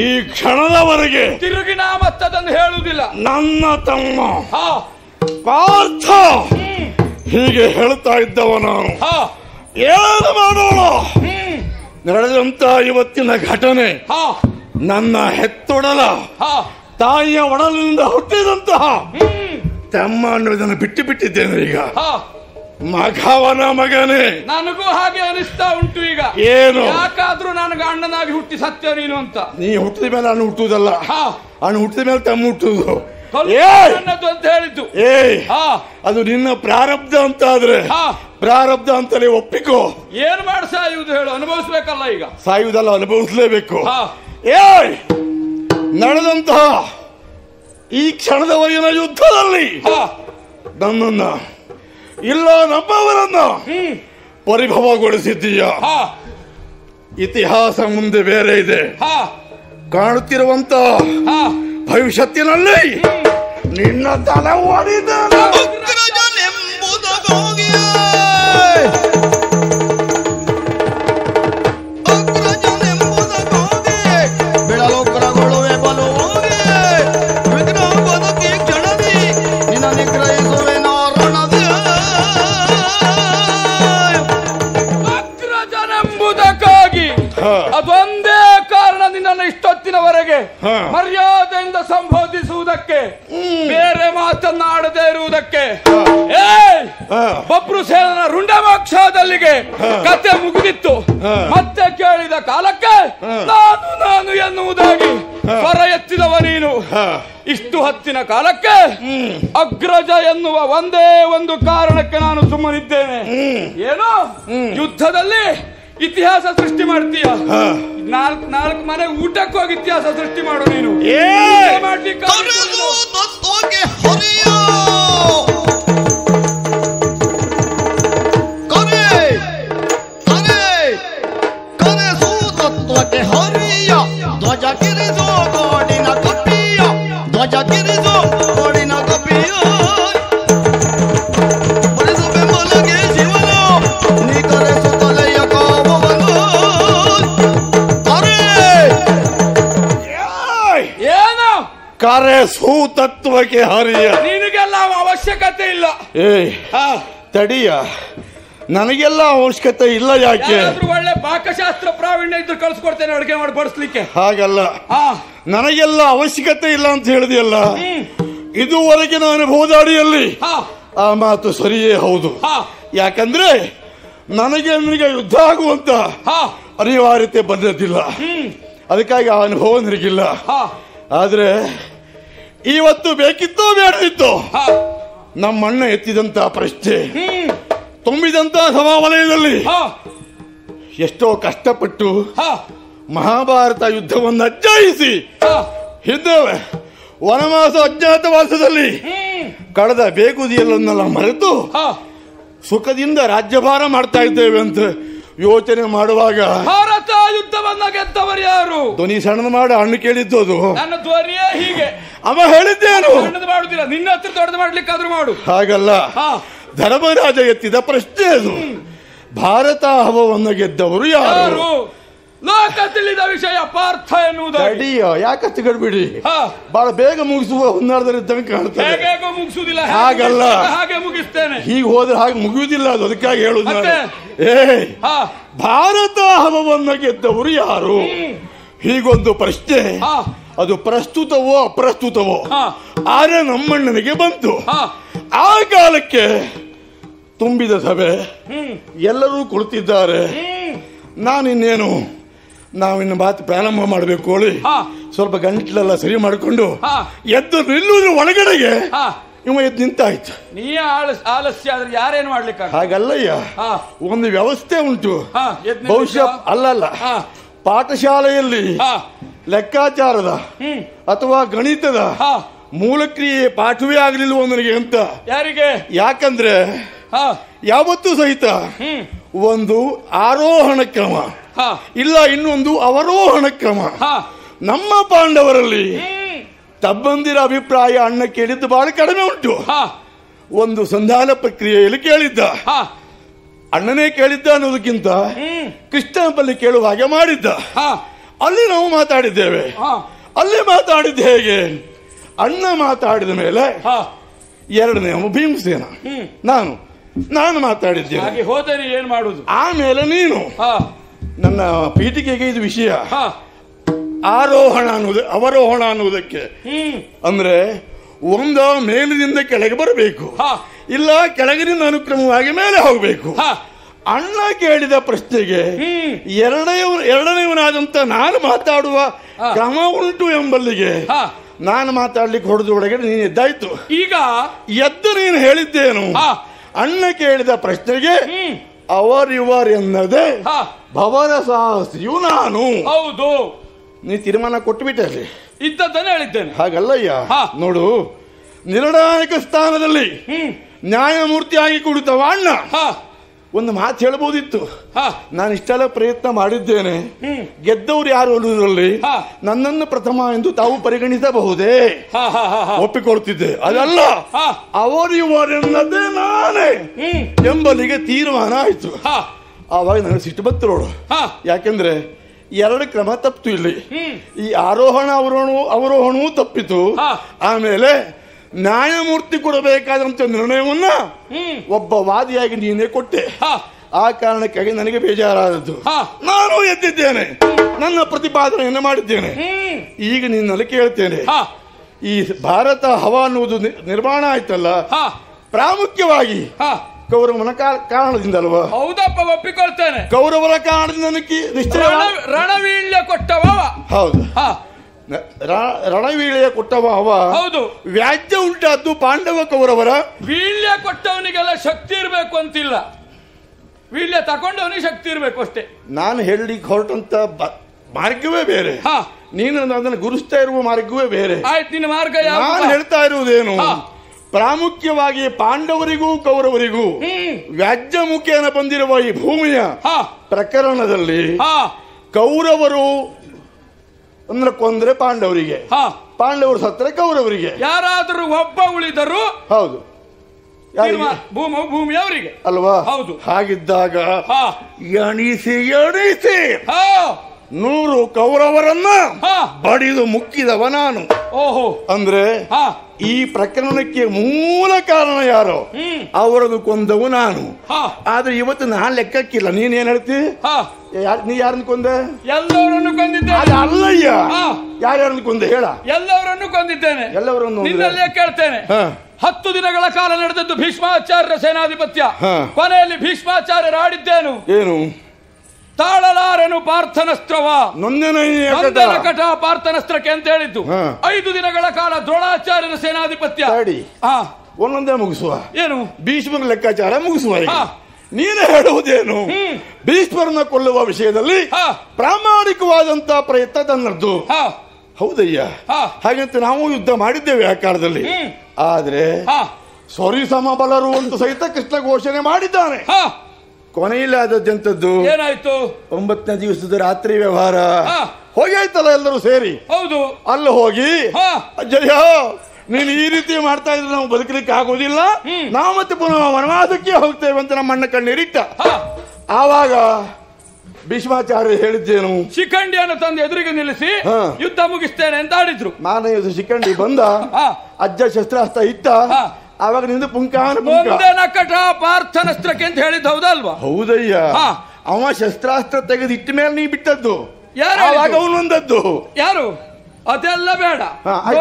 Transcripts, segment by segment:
ಈ ಕ್ಷಣದವರೆಗೆ ತಿರುಗಿ ನಾ ಮತ್ತದನ್ನು ಹೇಳುವುದಿಲ್ಲ. ನನ್ನ ತಮ್ಮ ಪಾರ್ಥ ಹೀಗೆ ಹೇಳ್ತಾ ಇದ್ದವ ನಾನು. ಏನು ಮಾಡೋಣ? ನಡೆದಂತ ಇವತ್ತಿನ ಘಟನೆ ನನ್ನ ಹೆತ್ತೊಡಲ ತಾಯಿಯ ಒಡಲಿನಿಂದ ಹುಟ್ಟಿದಂತಹ ತಮ್ಮ ಅನ್ನೋದನ್ನು ಬಿಟ್ಟು ಬಿಟ್ಟಿದ್ದೇನೆ. ಈಗ ಮಗವನ ಮಗನೇ ನನಗೂ ಹಾಗೆ ಅನಿಸ್ತಾ ಉಂಟು. ಈಗ ಏನು ಯಾಕಾದ್ರೂ ನನಗೆ ಅಣ್ಣನಾಗಿ ಹುಟ್ಟಿ ಸತ್ಯ ನೀನು ಅಂತ. ನೀ ಹುಟ್ಟಿದ ಮೇಲೆ ಅಣ್ಣ ಹುಟ್ಟುವುದಲ್ಲ, ಅಣ್ಣ ಹುಟ್ಟಿದ ಮೇಲೆ ತಮ್ಮ ಹುಟ್ಟುವುದು ಅಂತ ಹೇಳಿದ್ದು. ಅದು ನಿನ್ನ ಪ್ರಾರಬ್ಧ ಅಂತ ಆದ್ರೆ ಪ್ರಾರಬ್ಧ ಅಂತಲೇ ಒಪ್ಪಿಕೋ. ಏನ್ ಮಾಡಿ ಸಾಯುವುದು ಹೇಳು? ಅನುಭವಿಸ್ಬೇಕಲ್ಲ. ಈಗ ಸಾಯುವುದಲ್ಲ, ಅನುಭವಿಸಲೇಬೇಕು. ನಡೆದಂತಹ ಈ ಕ್ಷಣದವರೆಗಿನ ಯುದ್ಧದಲ್ಲಿ ನನ್ನನ್ನ ಇಲ್ಲ ನಮ್ಮವರನ್ನ ಪರಿಭವಗೊಳಿಸಿದ್ದೀಯ. ಇತಿಹಾಸ ಮುಂದೆ ಬೇರೆ ಇದೆ. ಕಾಣುತ್ತಿರುವಂತ ಭವಿಷ್ಯತ್ತಿನಲ್ಲಿ ನಿನ್ನ ತಲೆ ಒಡೆದ ಅದೊಂದೇ ಕಾರಣ ನಿನ್ನನ್ನು ಇಷ್ಟೊತ್ತಿನವರೆಗೆ ಮರ್ಯಾದೆಯಿಂದ ಸಂಬೋಧಿಸುವುದಕ್ಕೆ, ಬೇರೆ ಮಾತನ್ನಾಡದೇ ಇರುವುದಕ್ಕೆ. ಬಬ್ರು ಸೇನನ ರುಂಡಮೋಕ್ಷದಲ್ಲಿಗೆ ಕತೆ ಮುಗಿದಿತ್ತು. ಮತ್ತೆ ಕೇಳಿದ ಕಾಲಕ್ಕೆ ನಾನು ನಾನು ಎನ್ನುವುದಾಗಿ ಸ್ವರ ಎತ್ತಿದವ ನೀನು. ಇಷ್ಟು ಹೊತ್ತಿನ ಕಾಲಕ್ಕೆ ಅಗ್ರಜ ಎನ್ನುವ ಒಂದೇ ಒಂದು ಕಾರಣಕ್ಕೆ ನಾನು ಸುಮ್ಮನಿದ್ದೇನೆ. ಏನು ಯುದ್ಧದಲ್ಲಿ ಇತಿಹಾಸ ಸೃಷ್ಟಿ ಮಾಡ್ತೀಯ? ನಾಲ್ಕು ಮನೆ ಊಟಕ್ಕೆ ಹೋಗಿ ಇತಿಹಾಸ ಸೃಷ್ಟಿ ಮಾಡು ನೀನು. ಮಾಡ್ಲಿಕ್ಕೆ ಧ್ವಜ ಕಿರಿಸೋ ಗೋಡಿನ ಕಪ್ಪಿಯ, ಧ್ವಜ ಕಿರಿಸೋ ಗೋಡಿನ ಕಪ್ಪಿಯ ಬೆಂಬಲಗೆ ಶಿವನು ನೀ ಕರೆಸು ತಲೆಯ ಕಾಮವನು. ಏನು ಕರೆಸು ತತ್ವಕ್ಕೆ ಹರಿಯ? ನಿನಗೆಲ್ಲ ಅವಶ್ಯಕತೆ ಇಲ್ಲ. ತಡಿಯ, ನನಗೆಲ್ಲ ಅವಶ್ಯಕತೆ ಇಲ್ಲ. ಯಾಕೆ? ಒಳ್ಳೆ ಪಾಕಶಾಸ್ತ್ರ ಪ್ರಾವೀಣ್ಯ ಇದ್ರೆ ಕಳ್ಸಿಕೊಡ್ತೇನೆ ಅಡುಗೆ ಮಾಡಿ ಬಡಿಸ್ಲಿಕ್ಕೆ. ಹಾಗಲ್ಲ, ನನಗೆಲ್ಲ ಅವಶ್ಯಕತೆ ಇಲ್ಲ ಅಂತ ಹೇಳಿದೆಯಲ್ಲ. ಇದುವರೆಗಿನ ಅನುಭವದ ಅಡಿಯಲ್ಲಿ ಆ ಮಾತು ಸರಿಯೇ ಹೌದು. ಯಾಕಂದ್ರೆ ನನಗೆ ಯುದ್ಧ ಆಗುವಂತ ಅನಿವಾರ್ಯತೆ ಬಂದದ್ದಿಲ್ಲ. ಅದಕ್ಕಾಗಿ ಆ ಅನುಭವ ನನಗಿಲ್ಲ. ಆದ್ರೆ ಇವತ್ತು ಬೇಕಿತ್ತೋ ಬೇಡದಿತ್ತೋ ನಮ್ಮಣ್ಣ ಎತ್ತಿದಂತ ಪ್ರಶ್ನೆ, ತುಂಬಿದಂತಹ ಸಮಾವಲಯದಲ್ಲಿ ಎಷ್ಟೋ ಕಷ್ಟಪಟ್ಟು ಮಹಾಭಾರತ ಯುದ್ಧವನ್ನು ಅಜ್ಜಾಯಿಸಿ ಹಿಂದೆ ವನವಾಸ ಅಜ್ಞಾತವಾಸದಲ್ಲಿ ಕಳೆದ ಬೇಗುದಿಯಲ್ಲನ್ನೆಲ್ಲ ಮರೆತು ಸುಖದಿಂದ ರಾಜ್ಯಭಾರ ಮಾಡ್ತಾ ಇದ್ದೇವೆ ಅಂತ ಯೋಚನೆ ಮಾಡುವಾಗ ಭಾರತ ಯುದ್ಧವನ್ನ ಗೆದ್ದವರು ಯಾರು? ಧ್ವನಿ ಸಣ್ಣದ ಮಾಡಿ ಹಣ್ಣು ಕೇಳಿದ್ದು. ಅದು ನನ್ನ ಧ್ವನಿಯೇ ಹೀಗೆ. ಅವ ಹೇಳಿದ್ದೇನು? ಮಾಡುದಿಲ್ಲ, ನಿನ್ನ ಹತ್ರ ದೊಡ್ಡದು ಮಾಡ್ಲಿಕ್ಕಾದ್ರೂ ಮಾಡು. ಹಾಗಲ್ಲ, ಧರ್ಮರಾಜ ಎತ್ತಿದ ಪ್ರಶ್ನೆ ಅದು. ಭಾರತ ಹವವನ್ನು ಗೆದ್ದವರು ಯಾರು? ಲೋಕ ತಿಳಿದ ವಿಷಯ ಪಾರ್ಥ ಎನ್ನುವುದು. ಯಾಕೆ ಗಡ್ಬಿಡಿ, ಬಹಳ ಬೇಗ ಮುಗಿಸುವ ಹುನ್ನಾರದಲ್ಲಿದ್ದಂಗೆ ಕಾಣ್ತದೆ. ಬೇಗ ಮುಗಿಸುವುದಿಲ್ಲ. ಹಾಗಲ್ಲ, ಹಾಗೆ ಮುಗಿಸ್ತೇನೆ. ಹೀಗೆ ಹೋದ್ರೆ ಹಾಗೆ ಮುಗಿಯುವುದಿಲ್ಲ. ಅದು ಅದಕ್ಕಾಗಿ ಹೇಳುದು. ಭಾರತ ಹವವನ್ನು ಗೆದ್ದವರು ಯಾರು? ಹೀಗೊಂದು ಪ್ರಶ್ನೆ. ಅದು ಪ್ರಸ್ತುತವೋ ಅಪ್ರಸ್ತುತವೋ ಆದ್ರೆ ನಮ್ಮಣ್ಣನಿಗೆ ಬಂತು. ಆ ಕಾಲಕ್ಕೆ ತುಂಬಿದ ಸಭೆ, ಎಲ್ಲರೂ ಕುಳಿತಿದ್ದಾರೆ. ನಾನಿನ್ನೇನು ನಾವಿನ್ನು ಮಾತು ಪ್ರಾರಂಭ ಮಾಡಬೇಕು ಕೋಳಿ. ಸ್ವಲ್ಪ ಗಂಟ್ಲೆಲ್ಲ ಸರಿ ಮಾಡಿಕೊಂಡು ಎದ್ದು ನಿಲ್ಲುವುದ್ರ ಒಳಗಡೆಗೆ ಇವ ಎದ್ದು ನಿಂತಾಯ್ತು. ನೀ ಆಲಸ್ಯ ಆದ್ರೆ ಯಾರೇನು ಮಾಡ್ಲಿಕ್ಕೆ ಹಾಗಲ್ಲಯ್ಯ, ಒಂದು ವ್ಯವಸ್ಥೆ ಉಂಟು. ಬಹುಶಃ ಅಲ್ಲಲ್ಲ, ಪಾಠಶಾಲೆಯಲ್ಲಿ ಲೆಕ್ಕಾಚಾರದ ಅಥವಾ ಗಣಿತದ ಮೂಲಕ್ರಿಯೆ ಪಾಠವೇ ಆಗಲಿಲ್ಲ ನನಗೆ ಅಂತ. ಯಾರಿಗೆ? ಯಾಕಂದ್ರೆ ಯಾವತ್ತೂ ಸಹಿತ ಒಂದು ಆರೋಹಣ ಕ್ರಮ ಇಲ್ಲ, ಇನ್ನೊಂದು ಅವರೋಹಣ ಕ್ರಮ. ನಮ್ಮ ಪಾಂಡವರಲ್ಲಿ ತಬ್ಬಂದಿರ ಅಭಿಪ್ರಾಯ ಅಣ್ಣ ಕೇಳಿದ್ದು ಬಹಳ ಕಡಿಮೆ ಉಂಟು. ಒಂದು ಸಂಧಾನ ಪ್ರಕ್ರಿಯೆಯಲ್ಲಿ ಕೇಳಿದ್ದ, ಅಣ್ಣನೇ ಕೇಳಿದ್ದ ಅನ್ನೋದಕ್ಕಿಂತ ಕೃಷ್ಣನ ಬಳಿ ಕೇಳುವ ಹಾಗೆ ಮಾಡಿದ್ದ. ಅಲ್ಲಿ ನಾವು ಮಾತಾಡಿದ್ದೇವೆ. ಅಲ್ಲಿ ಮಾತಾಡಿದ್ದು ಹೇಗೆ? ಅಣ್ಣ ಮಾತಾಡಿದ ಮೇಲೆ ಎರಡನೇ ಭೀಮಸೇನ, ನಾನು ಮಾತಾಡಿದ್ದೇನೆ. ಹೋದರೆ ಏನ್ ಮಾಡುದು? ಆಮೇಲೆ ನೀನು ನನ್ನ ಪೀಠಿಕೆಗೆ ಇದು ವಿಷಯ. ಆರೋಹಣ ಅನ್ನುವುದು ಅವರೋಹಣ ಅನ್ನುವುದಕ್ಕೆ ಅಂದ್ರೆ ಒಂದ ಮೇಲಿನಿಂದ ಕೆಳಗೆ ಬರಬೇಕು, ಇಲ್ಲ ಕೆಳಗಿನಿಂದ ಅನುಕ್ರಮವಾಗಿ ಮೇಲೆ ಹೋಗಬೇಕು. ಅಣ್ಣ ಕೇಳಿದ ಪ್ರಶ್ನೆಗೆ ಎರಡನೇವನಾದಂತ ನಾನು ಮಾತಾಡುವ ಕ್ರಮ ಉಂಟು ಎಂಬಲ್ಲಿಗೆ ನಾನು ಮಾತಾಡ್ಲಿಕ್ಕೆ ಹೊಡೆದ ಒಳಗಡೆ ನೀನು ಎದ್ದಾಯ್ತು. ಈಗ ಎದ್ದು ನೀನು ಹೇಳಿದ್ದೇನು? ಅಣ್ಣ ಕೇಳಿದ ಪ್ರಶ್ನೆಗೆ ಅವರಿವರೆನ್ನದೆ ಭವನ ಸಾಹಸಿಯು ನಾನು. ಹೌದು, ನೀ ತೀರ್ಮಾನ ಕೊಟ್ಟುಬಿಟ್ಟೆ. ಅಲ್ಲಿ ಇದ್ದದ್ದನ್ನು ಹೇಳಿದ್ದೇನೆ. ಹಾಗಲ್ಲಯ್ಯ, ನೋಡು, ನಿರ್ಣಾಯಕ ಸ್ಥಾನದಲ್ಲಿ ನ್ಯಾಯಮೂರ್ತಿಯಾಗಿ ಕುಳಿತವ ಅಣ್ಣ ಒಂದು ಮಾತು ಹೇಳ್ಬೋದಿತ್ತು. ನಾನು ಇಷ್ಟೆಲ್ಲ ಪ್ರಯತ್ನ ಮಾಡಿದ್ದೇನೆ, ಗೆದ್ದವರು ಯಾರು ಅನ್ನೋದ್ರಲ್ಲಿ ನನ್ನನ್ನು ಪ್ರಥಮ ಎಂದು ತಾವು ಪರಿಗಣಿಸಬಹುದೇ? ಒಪ್ಪಿಕೊಳ್ತಿದ್ದೆ. ಅದಲ್ಲ, ಅವರಿವರೆನ್ನದೇ ನಾನೇ ಎಂಬಲ್ಲಿಗೆ ತೀರ್ಮಾನ ಆಯ್ತು. ಆವಾಗ ನನಗೆ ಸಿಟ್ಟು ಬತ್ತು ನೋಡು. ಯಾಕೆಂದ್ರೆ ಎರಡು ಕ್ರಮ ತಪ್ಪಿತು ಇಲ್ಲಿ. ಈ ಆರೋಹಣ ಅವರೋಹಣವೂ ತಪ್ಪಿತು. ಆಮೇಲೆ ನ್ಯಾಯಮೂರ್ತಿ ಕೊಡಬೇಕಾದಂತ ನಿರ್ಣಯವನ್ನ ಒಬ್ಬ ವಾದಿಯಾಗಿ ನೀನೇ ಕೊಟ್ಟೆ. ಆ ಕಾರಣಕ್ಕಾಗಿ ನನಗೆ ಬೇಜಾರಾದದ್ದು. ನಾನು ಎದ್ದಿದ್ದೇನೆ, ನನ್ನ ಪ್ರತಿಪಾದನೆಯನ್ನು ಮಾಡಿದ್ದೇನೆ. ಈಗ ನಿನ್ನಲ್ಲಿ ಕೇಳ್ತೇನೆ, ಈ ಭಾರತ ಹವಾ ಅನ್ನುವುದು ನಿರ್ಮಾಣ ಆಯ್ತಲ್ಲ, ಪ್ರಾಮುಖ್ಯವಾಗಿ ಕೌರವನ ಕಾರಣದಿಂದಲ್ವಾ? ಹೌದಪ್ಪ, ಒಪ್ಪಿಕೊಳ್ತೇನೆ. ಕೌರವರ ಕಾರಣದಿಂದ ನಿಶ್ಚಯ ರಣವೀಳ್ಯ ಕೊಟ್ಟವ. ಹೌದು, ರಣವೀಳ್ಯ ಕೊಟ್ಟವ ಅವ. ಹೌದು, ವ್ಯಾಜ್ಯ ಉಂಟಾದ್ದು ಪಾಂಡವ ಕೌರವರ. ವೀಳ್ಯ ಕೊಟ್ಟವನಿಗೆಲ್ಲ ಶಕ್ತಿ ಇರಬೇಕು ಅಂತಿಲ್ಲ, ವೀಳ್ಯ ತಗೊಂಡವನಿಗೆ ಶಕ್ತಿ ಇರಬೇಕು ಅಷ್ಟೇ. ನಾನು ಹೇಳಲಿಕ್ಕೆ ಹೊರಟಂತ ಮಾರ್ಗವೇ ಬೇರೆ, ನೀನು ಅದನ್ನು ಗುರುಸ್ತಾ ಇರುವ ಮಾರ್ಗವೇ ಬೇರೆ. ಆಯ್ತು, ನಿನ್ನ ಮಾರ್ಗ ನಾನು ಹೇಳ್ತಾ ಇರುವುದೇನು? ಪ್ರಾಮುಖ್ಯವಾಗಿ ಪಾಂಡವರಿಗೂ ಕೌರವರಿಗೂ ವ್ಯಾಜ್ಯ ಮುಖೇನ ಬಂದಿರುವ ಈ ಭೂಮಿಯ ಪ್ರಕರಣದಲ್ಲಿ ಕೌರವರು ಅಂದ್ರೆ ಕೊಂದ್ರೆ ಪಾಂಡವರಿಗೆ, ಪಾಂಡವರು ಸತ್ತರೆ ಕೌರವರಿಗೆ. ಯಾರಾದರೂ ಒಬ್ಬ ಉಳಿದರು ಹೌದು, ಭೂಮಿ ಅವರಿಗೆ ಅಲ್ವಾ? ಹೌದು. ಹಾಗಿದ್ದಾಗ ಎಣಿಸಿ 100 ಕೌರವರನ್ನ ಬಡಿದು ಮುಕ್ಕಿದವ ನಾನು. ಓಹೋ, ಅಂದ್ರೆ ಈ ಪ್ರಕರಣಕ್ಕೆ ಮೂಲ ಕಾರಣ ಯಾರೋ ಅವರನ್ನು ಕೊಂದವು ನಾನು. ಆದ್ರೆ ಇವತ್ತು ನಾನು ಲೆಕ್ಕಕ್ಕಿಲ್ಲ. ನೀನೇನ್ ಹೇಳ್ತಿ? ನೀ ಯಾರನ್ನು ಕೊಂದೆ? ಎಲ್ಲವರನ್ನು ಕೊಂದಿದ್ದೇನೆ. ಅಲ್ಲಯ್ಯ, ಯಾರ್ಯಾರನ್ನು ಕೊಂದೆ ಹೇಳ? ಎಲ್ಲವರನ್ನು ಕೊಂದಿದ್ದೇನೆ. ಎಲ್ಲವರನ್ನು ನಿನ್ನಲ್ಲೇ ಕೇಳ್ತೇನೆ. 10 ದಿನಗಳ ಕಾಲ ನಡೆದದ್ದು ಭೀಷ್ಮಾಚಾರ್ಯರ ಸೇನಾಧಿಪತ್ಯ. ಕೊನೆಯಲ್ಲಿ ಭೀಷ್ಮಾಚಾರ್ಯರು ಆಡಿದ್ದೇನು? ಏನು? ತಾಳಲಾರನು ಪಾರ್ಥನಸ್ತ್ರವ ನೊಂದನ ಕಟ ಪಾರ್ಥನಸ್ತ್ರಕ್ಕೆ ಅಂತ ಹೇಳಿದ್ದು. 5 ದಿನಗಳ ಕಾಲ ದ್ರೋಣಾಚಾರ್ಯರ ಸೇನಾಧಿಪತ್ಯ. ಒಂದೊಂದೇ ಮುಗಿಸುವ. ಏನು? ಭೀಷ್ಮರ ಲೆಕ್ಕಾಚಾರ ಮುಗಿಸುವ. ನೀನು ಹೇಳುವುದೇನು? ಭೀಷ್ಮರನ್ನ ಕೊಲ್ಲುವ ವಿಷಯದಲ್ಲಿ ಪ್ರಾಮಾಣಿಕವಾದಂತ ಪ್ರಯತ್ನ ತನ್ನದ್ದು. ಹೌದಯ್ಯ, ಹಾಗಂತ ನಾವು ಯುದ್ಧ ಮಾಡಿದ್ದೇವೆ ಆ ಕಾಲದಲ್ಲಿ. ಆದ್ರೆ ಸೊರಿಸಮ ಬಲರು ಅಂತ ಸಹಿತ ಕೃಷ್ಣ ಘೋಷಣೆ ಮಾಡಿದ್ದಾನೆ. ಕೊನೆಯಿಲ್ಲಾದದ್ದೆಂತದ್ದು? ಏನಾಯ್ತು? 9ನೇ ದಿವಸದ ರಾತ್ರಿ ವ್ಯವಹಾರ ಹೋಗಾಯ್ತಲ್ಲ ಎಲ್ಲರೂ ಸೇರಿ. ಹೌದು, ಅಲ್ಲಿ ಹೋಗಿ ಜಯ ನೀನು ಈ ರೀತಿ ಮಾಡ್ತಾ ಇದ್ರೆ ನಾವು ಬದುಕಲಿಕ್ಕೆ ಆಗೋದಿಲ್ಲ, ನಾವು ಮತ್ತೆ ಪುನಃ ವನವಾಸಕ್ಕೆ ಹೋಗ್ತೇವೆ ಅಂತ ನಮ್ಮ ಅಣ್ಣ ಕಣ್ಣೀರಿಟ್ಟ. ಆವಾಗ ಭೀಷ್ಮಾಚಾರ್ಯ ಹೇಳಿದ್ದೇನು? ಶಿಖಂಡಿಯನ್ನು ತಂದು ಎದುರಿಗೆ ನಿಲ್ಲಿಸಿ ಯುದ್ಧ ಮುಗಿಸ್ತೇನೆ ಅಂತ ಆಡಿದ್ರು. ನಾನು ಶಿಖಂಡಿ ಬಂದ, ಅಜ್ಜ ಶಸ್ತ್ರಾಸ್ತ್ರ ಇಟ್ಟ, ಆವಾಗ ನಿಂದು ಪುಂಕಾನ ಕಟ ಪಾರ್ಥನಸ್ತ್ರಕ್ಕೆ ಅಂತ ಹೇಳಿದ್ದು ಹೌದಲ್ವಾ? ಹೌದಯ್ಯ, ಅವ ಶಸ್ತ್ರಾಸ್ತ್ರ ತೆಗೆದು ಇಟ್ಟ ಮೇಲೆ ನೀ ಬಿಟ್ಟದ್ದು. ಯಾರು ಅವನೊಂದದ್ದು? ಯಾರು? ಅದೆಲ್ಲ ಬೇಡ.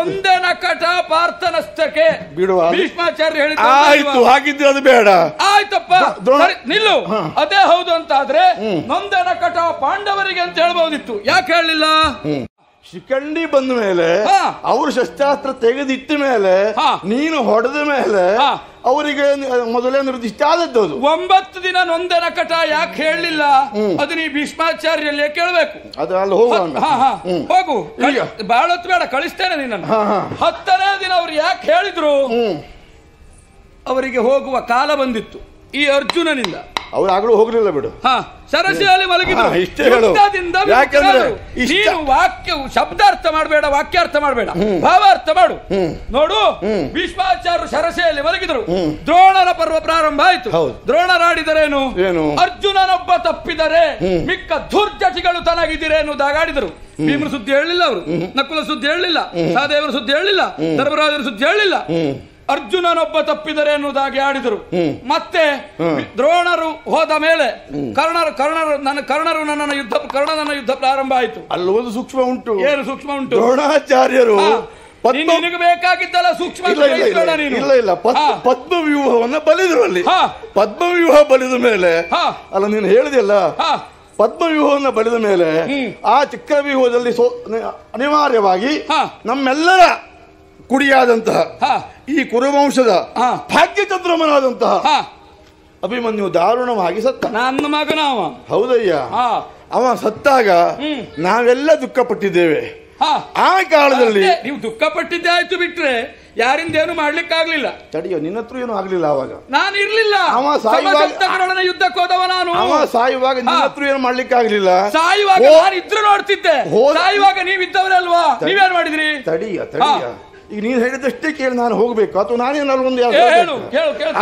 ಒಂದೇ ನಕಟ ಪಾರ್ಥನಸ್ತಕ್ಕೆ ಬಿಡುವ ಭೀಷ್ಮಾಚಾರ್ಯ ಹೇಳಿದ ಆಯ್ತು, ಹಾಗಿದ್ರೆ ಅದು ಬೇಡ. ಆಯ್ತಪ್ಪ ನಿಲ್ಲು. ಅದೇ ಹೌದು ಅಂತ ಆದ್ರೆ ನೊಂದೇ ನಕಟ ಪಾಂಡವರಿಗೆ ಅಂತ ಹೇಳ್ಬಹುದಿತ್ತು, ಯಾಕೆ ಹೇಳಲಿಲ್ಲ? ಶಿಖಂಡಿ ಬಂದ ಮೇಲೆ ಅವರು ಶಸ್ತ್ರಾಸ್ತ್ರ ತೆಗೆದಿಟ್ಟ ಮೇಲೆ ನೀನು ಹೊಡೆದ ಮೇಲೆ ಅವರಿಗೆ ಮೊದಲೇ ನಿರ್ದಿಷ್ಟ ಆದದ್ದು ಅದು. 9 ದಿನ ನೊಂದ ನಕಟ ಯಾಕೆ ಹೇಳಲಿಲ್ಲ? ಅದು ನೀ ಭೀಷ್ಮಾಚಾರ್ಯಲ್ಲೇ ಕೇಳಬೇಕು. ಅದು ಅಲ್ಲಿ ಹೋಗು, ಬಹಳ ಹೊತ್ತು ಬೇಡ, ಕಳಿಸ್ತೇನೆ ನಿನ್ನನ್ನು. 10ನೇ ದಿನ ಅವ್ರು ಯಾಕೆ ಹೇಳಿದ್ರು? ಅವರಿಗೆ ಹೋಗುವ ಕಾಲ ಬಂದಿತ್ತು ಈ ಅರ್ಜುನನಿಂದ. ಅವ್ರು ಆಗಲೂ ಹೋಗ್ಲಿಲ್ಲ ಬಿಡು. ಸರಸಿಯಲ್ಲಿ ಮಲಗಿದ್ರು. ನೀನು ವಾಕ್ಯ ಶಬ್ದಾರ್ಥ ಮಾಡಬೇಡ, ವಾಕ್ಯಾರ್ಥ ಮಾಡಬೇಡ, ಭಾವಾರ್ಥ ಮಾಡು. ನೋಡು, ಭೀಷ್ಮಾಚಾರ್ಯರು ಸರಸೆಯಲ್ಲಿ ಮಲಗಿದ್ರು. ದ್ರೋಣರ ಪರ್ವ ಪ್ರಾರಂಭ ಆಯ್ತು. ದ್ರೋಣರಾಡಿದರೇನು? ಅರ್ಜುನನೊಬ್ಬ ತಪ್ಪಿದರೆ ಮಿಕ್ಕ ದುರ್ಜಟಿಗಳು ತನಗಿದ್ದೀರೆ ಎನ್ನುವುದಾಗಾಡಿದರು. ಭೀಮನ ಸುದ್ದಿ ಹೇಳಲಿಲ್ಲ ಅವರು, ನಕುಲ ಸುದ್ದಿ ಹೇಳಲಿಲ್ಲ, ಸಹದೇವನ ಸುದ್ದಿ ಹೇಳಲಿಲ್ಲ, ಧರ್ಮರಾಜನ ಸುದ್ದಿ ಹೇಳಲಿಲ್ಲ. ಅರ್ಜುನನೊಬ್ಬ ತಪ್ಪಿದರೆ ಎನ್ನುವುದಾಗಿ ಆಡಿದರು. ಮತ್ತೆ ದ್ರೋಣರು ಹೋದ ಮೇಲೆ ಕರ್ಣರು ನನ್ನ ಯುದ್ಧ ಪ್ರಾರಂಭ ಆಯಿತು. ಅಲ್ಲೊಂದು ಸೂಕ್ಷ್ಮ ಉಂಟು. ಏನು ಸೂಕ್ಷ್ಮ ಉಂಟು? ದ್ರೋಣಾಚಾರ್ಯರು ನಿನಗೆ ಬೇಕಾಗಿದ್ದಲ್ಲ ಸೂಕ್ಷ್ಮ. ಇಲ್ಲ, ಪದ್ಮವ್ಯೂಹವನ್ನ ಬಲಿದ್ರು. ಅಲ್ಲಿ ಪದ್ಮವ್ಯೂಹ ಬಲಿದ ಮೇಲೆ ಅಲ್ಲ, ನೀನು ಹೇಳಿದೆಲ್ಲ, ಪದ್ಮವ್ಯೂಹವನ್ನು ಬಲಿದ ಮೇಲೆ ಆ ಚಕ್ರವ್ಯೂಹದಲ್ಲಿ ಅನಿವಾರ್ಯವಾಗಿ ನಮ್ಮೆಲ್ಲರ ಕುಡಿಯಾದಂತಹ ಈ ಕುರುವಂಶದ ಭಾಗ್ಯಚಂದ್ರಮನಾದಂತಹ ಅಭಿಮನ್ಯು ದಾರುಣವಾಗಿ ಸತ್ತ. ನನ್ನ ಮಗನ ಅವ. ಹೌದಯ್ಯ, ಅವ ಸತ್ತಾಗ ನಾವೆಲ್ಲ ದುಃಖ ಪಟ್ಟಿದ್ದೇವೆ. ಆ ಕಾಲದಲ್ಲಿ ನೀವು ದುಃಖ ಪಟ್ಟಿದ್ದೆ ಆಯ್ತು, ಬಿಟ್ರೆ ಯಾರಿಂದ ಏನು ಮಾಡ್ಲಿಕ್ಕಾಗ್ಲಿಲ್ಲ. ತಡಿಯೋ, ನಿನ್ನ ಹತ್ರ ಏನು ಆಗ್ಲಿಲ್ಲ. ಅವಾಗ ನಾನು ಇರ್ಲಿಲ್ಲ. ಅವ ಸಾಯುವಾಗ ಯುದ್ಧಕ್ಕೆ ಹೋದವ ನಾನು. ಅವ ಸಾಯುವಾಗ ನಿನ್ನ ಹತ್ರ ಏನು ಮಾಡ್ಲಿಕ್ಕಾಗ್ಲಿಲ್ಲ. ಸಾಯುವಾಗ ನಾನು ಇದ್ರು ನೋಡ್ತಿದ್ದೆ. ಸಾಯುವಾಗ ನೀವಿದ್ದವರಲ್ವಾ, ನೀವೇನ್ ಮಾಡಿದ್ರಿ? ತಡಿಯ ಈಗ ನೀನ್ ಹೇಳಿದಷ್ಟೇ ಕೇಳಿ ನಾನು ಹೋಗ್ಬೇಕು, ಅಥವಾ ನಾನೇನಾದ್ರು ಒಂದು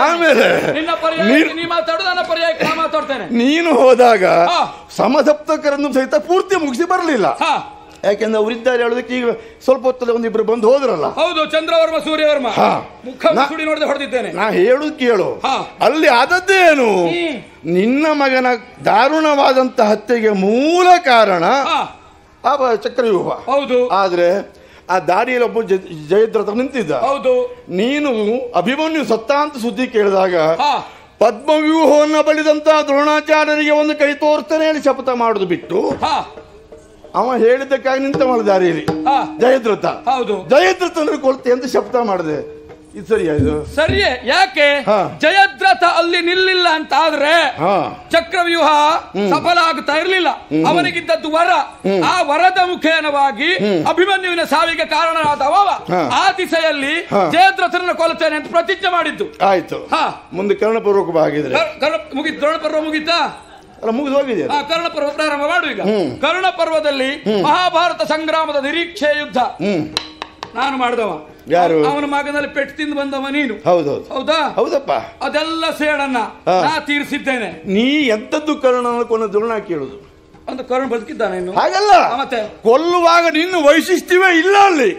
ಆಮೇಲೆ ಮಾತಾಡ್ತೇನೆ. ನೀನು ಹೋದಾಗ ಸಮಸಪ್ತಕರನ್ನು ಸಹಿತ ಪೂರ್ತಿ ಮುಗಿಸಿ ಬರಲಿಲ್ಲ. ಯಾಕೆಂದ್ರೆ ಅವರಿದ್ದಾರೆ ಹೇಳೋದಕ್ಕೆ ಈಗ ಸ್ವಲ್ಪ ಹೊತ್ತಲ್ಲಿ ಒಂದಿಬ್ರು ಬಂದು ಹೋದ್ರಲ್ಲ. ಹೌದು, ಚಂದ್ರವರ್ಮ ಸೂರ್ಯವರ್ಮ ಮುಖ ಸುಡಿ ನೋಡದೆ ಹೊಡೆದಿದ್ದೇನೆ. ನಾ ಹೇಳುದು ಕೇಳು, ಅಲ್ಲಿ ಆದದ್ದೇನು? ನಿನ್ನ ಮಗನ ದಾರುಣವಾದಂತ ಹತ್ಯೆಗೆ ಮೂಲ ಕಾರಣ ಆ ಚಕ್ರವ್ಯೂಹ. ಹೌದು. ಆದ್ರೆ ಆ ದಾರಿಯಲ್ಲಿ ಒಬ್ಬ ಜಯದ್ರಥ ನಿಂತಿದ್ದ. ಹೌದು. ನೀನು ಅಭಿಮನ್ಯು ಸತ್ತ ಅಂತ ಸುದ್ದಿ ಕೇಳಿದಾಗ ಪದ್ಮವ್ಯೂಹವನ್ನ ಬಳಿದಂತ ದ್ರೋಣಾಚಾರ್ಯರಿಗೆ ಒಂದು ಕೈ ತೋರಿಸ್ತಾನೆ ಹೇಳಿ ಶಪಥ ಮಾಡುದು ಬಿಟ್ಟು ಅವ ಹೇಳಿದ್ದಕ್ಕಾಗಿ ನಿಂತ ಮಾಡ ದಾರಿಯಲ್ಲಿ ಜಯದ್ರಥ. ಹೌದು, ಜಯದ್ರಥನ ಕೊಡ್ತೆ ಅಂತ ಶಪಥ ಮಾಡಿದೆ. ಇದು ಸರಿಯಾ? ಇದು ಸರಿಯೇ. ಯಾಕೆ ಜಯದ್ರಥ ಅಲ್ಲಿ ನಿಲ್ಲಿಲ್ಲ ಅಂತ ಆದ್ರೆ ಚಕ್ರವ್ಯೂಹ ಸಫಲ ಆಗುತ್ತಾ ಇರಲಿಲ್ಲ. ಅವನಿಗಿದ್ದದ್ದು ವರ. ಆ ವರದ ಮುಖೇನವಾಗಿ ಅಭಿಮನ್ಯುವಿನ ಸಾವಿಗೆ ಕಾರಣನಾದವ ಆ ದಿಸೆಯಲ್ಲಿ ಜಯದ್ರಥನನ್ನು ಕೊಲ್ತೇನೆ ಅಂತ ಪ್ರತಿಜ್ಞೆ ಮಾಡಿದ್ದು. ಆಯ್ತು, ಮುಂದೆ ಕರ್ಣಪರ್ವಕ್ಕೆ ಆಗಿದ್ರೆ ಮುಗಿತು. ದ್ರೋಣಪರ್ವ ಮುಗಿತಾ? ಮುಗಿದು ಹೋಗಿದೆ. ಕರ್ಣಪರ್ವ ಪ್ರಾರಂಭ ಮಾಡು ಈಗ. ಕರ್ಣಪರ್ವದಲ್ಲಿ ಮಹಾಭಾರತ ಸಂಗ್ರಾಮದ ನಿರೀಕ್ಷೆ ಯುದ್ಧ ನಾನು ಮಾಡಿದವ. ಯಾರು? ಅವನ ಮಗನಲ್ಲಿ ಪೆಟ್ಟು ತಿಂದು ಬಂದವ ನೀನು. ಹೌದೌದು. ಹೌದಾ? ಹೌದಪ್ಪ. ಅದೆಲ್ಲ ಸೇಡನ್ನ ನಾ ತೀರಿಸಿದ್ದೇನೆ. ನೀ ಎಂತದ್ದು ಕರ್ಣನ ಕೊನ ದ್ರೋಣ ಕೇಳುದು ಅಂತ. ಕರ್ಣ ಬದುಕಿದ್ದಾನೆ ಇನ್ನು? ಹಾಗಲ್ಲ, ಮತ್ತೆ ಕೊಲ್ಲುವಾಗ ನಿನ್ನ ವೈಶಿಷ್ಟ್ಯವೇ ಇಲ್ಲ ಅಲ್ಲಿ.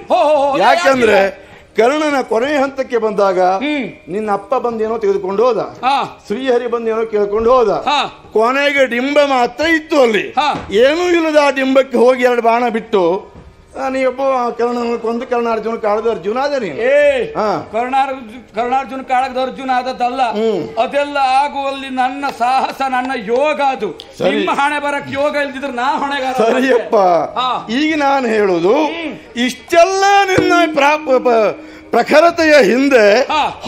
ಯಾಕಂದ್ರೆ ಕರ್ಣನ ಕೊನೆಯ ಹಂತಕ್ಕೆ ಬಂದಾಗ ನಿನ್ನ ಅಪ್ಪ ಬಂದೇನೋ ತೆಗೆದುಕೊಂಡು ಹೋದ, ಶ್ರೀಹರಿ ಬಂದೇನೋ ಕೇಳ್ಕೊಂಡು ಹೋದ. ಕೊನೆಗೆ ಡಿಂಬ ಮಾತ್ರ ಇತ್ತು ಅಲ್ಲಿ. ಏನೂ ಇಲ್ಲದ ಆ ಡಿಂಬಕ್ಕೆ ಹೋಗಿ 2 ಬಾಣ ಬಿಟ್ಟು ನೀವೊಬ್ಬ ಕರ್ಣನ ಕೊಂದು ಕರ್ಣಾರ್ಜುನ ಕಾಳದ ಅರ್ಜುನ ಅದ ನೀನು. ಕರ್ಣಾರ್ಜುನ ಕಾಳದ ಅರ್ಜುನ ಆದದ್ದಲ್ಲ. ಅದೆಲ್ಲ ಆಗುವಲ್ಲಿ ನನ್ನ ಸಾಹಸ, ನನ್ನ ಯೋಗ. ಅದು ನಿಮ್ಮ ಹಣೆ ಬರಕ್ಕೆ ಯೋಗ ಇಲ್ದಿದ್ರೆ ನಾ ಹೊಣೆಗಾರ. ಸರಿಯಪ್ಪ. ಈಗ ನಾನು ಹೇಳುದು ಇಷ್ಟೆಲ್ಲ ನಿನ್ನ ಪ್ರಖರತೆಯ ಹಿಂದೆ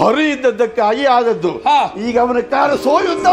ಹೊರ ಇದ್ದದ್ದಕ್ಕಾಗಿ ಆದದ್ದು. ಈಗ ಅವನ ಕಾಲ ಸೋಯುತ್ತ